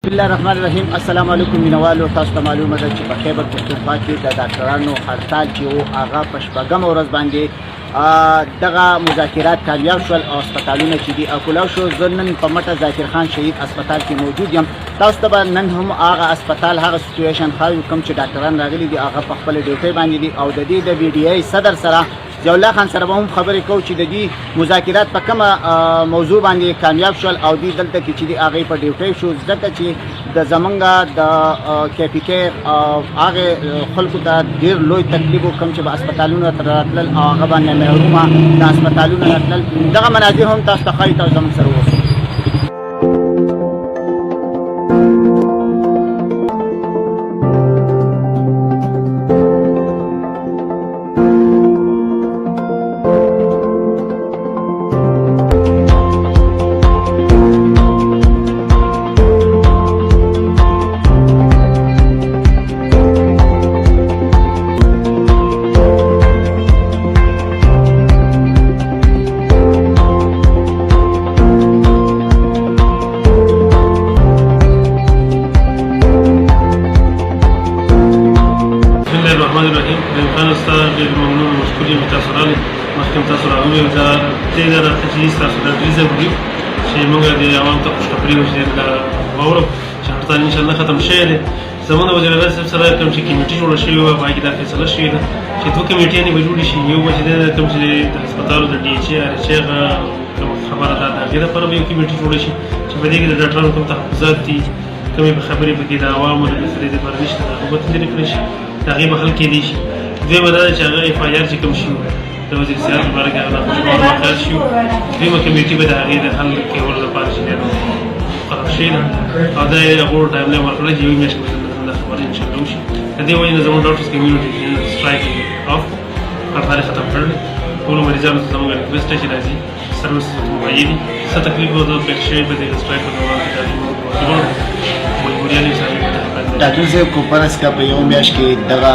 بسم الله الرحمن الرحیم. السلام علیکم مینوالو، تاسو ته معلومه ده چې په خیبر پښتونخوا کې د ډاکټرانو هړتال چې و هغه په شپږمه ورځ باندې دغه مذاکرات کامیاب شول او هسپتالونه چې دي اکولاو شو. زه نن په مټه ذاکر خان شهید هسپتال کې موجود یم. تاسو ته به نن هم هغه هسپتال هغه سچویشن ښایو کوم چې ډاکټران راغلي دي هغه په خپله ډیوټۍ باندې دي او د دې د بي ډي آی صدر سره ضیاء الله خان سره به هم خبرې کوو چې د دې مذاکرات په کومه موضوع باندې کامیاب شول او دوی دلته کې چې دي هغې په ډیوټۍ شو. ځکه چې د زمونږ د کے پي کې هغې خلکو ته ډېر لوی تکلیف و کوم چې به هسپتالونو ته راتلل او هغه باندې محرومه د هسپتالونو راتلل. دغه مناظر هم تاسو ته ښایي، تاسو زموږ سره اوسئ. ډېر ممنون مشکور یم تاسو راغلئ. مخکې تاسو راغلي دا دې نه راته چې ستاسو د دوی ضروري چې موږ د عوامو ته خوشخبري وشي واورو چې هړتال انشاءالله ختم شوی دی. زموږ د وزیر اعظم صاحب سره کوم چې کمیټې جوړه شوې وه په هغې کې دا فیصله شوې ده چې دوه کمیټیانې به جوړې شي. یو به چې دی کوم چې د هسپتالو د ډي ایچ ای آر ایچ ای هغه کومه خبره ده د هغې دپاره به یو کمیټې جوړه شي چې په دې کې د ډاکټرانو کوم تحفظات دي، کومې به خبرې پکې د عوامو د مسلې دپاره نشته د هغه به لرې کړی شي، د هغې به حل کېدی شي. دویمه دا ده چې هغه اف آی آر چې کوم شي د وزیر صحت په باره کې هغه ناخوشګوار واقعات شي. دویمه کمیټې به د هغې د حل کولو لپاره چې دی مقرر شوې ده او دا یې هغو ټایملاین ورکړی چې یوې میاشتې پورې دا خبره انشاءالله وشي. د دې وجې نه زموږ ډاکټرز کمیونټي سټرایک آف هړتال یې ختم کړی. ټولو مریضانو ته زموږ ریکویسټ دی چې راځي سروس مهیا دي. څه تکلیف به ورته پېښ شوی په دې سټرایک په دوران کې مجبوریانې سره ډاکټر صاحب کو فرض کا په یو میاشت کې دغه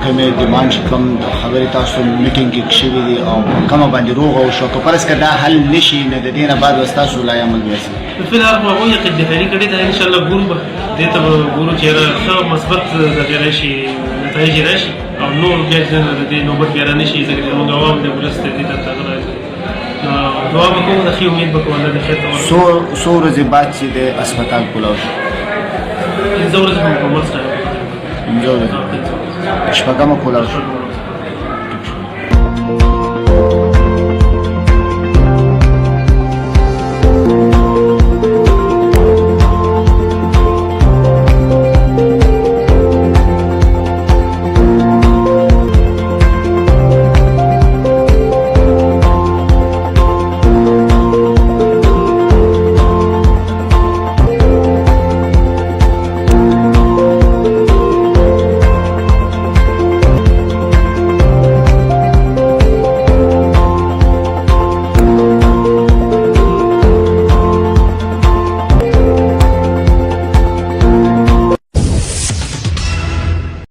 کومې ډیمانډ چې کوم خبرې تاسو میټینګ کې شوې دي او کومه باندې روغ او شو، کو فرض کا دا حل نشي نه د دې نه بعد ستاسو لا عمل ویسي فلحال خو هغوی اقتداري کړې ده. انشاءالله ګورو به دې ته به ګورو چې ښه مثبت دغې راشي، نتایج یې راشي او نور بیا د دې نوبت بیا را نه شي. ځکه چې زموږ عوام د ولس د دې ته دعا به کوو، د ښې امید به کوو الله د خیر ته څو ورځې بعد چې د هسپتال کلاو شو؟ 15 ورځې په مکمل سره شپږمه کلاو شو.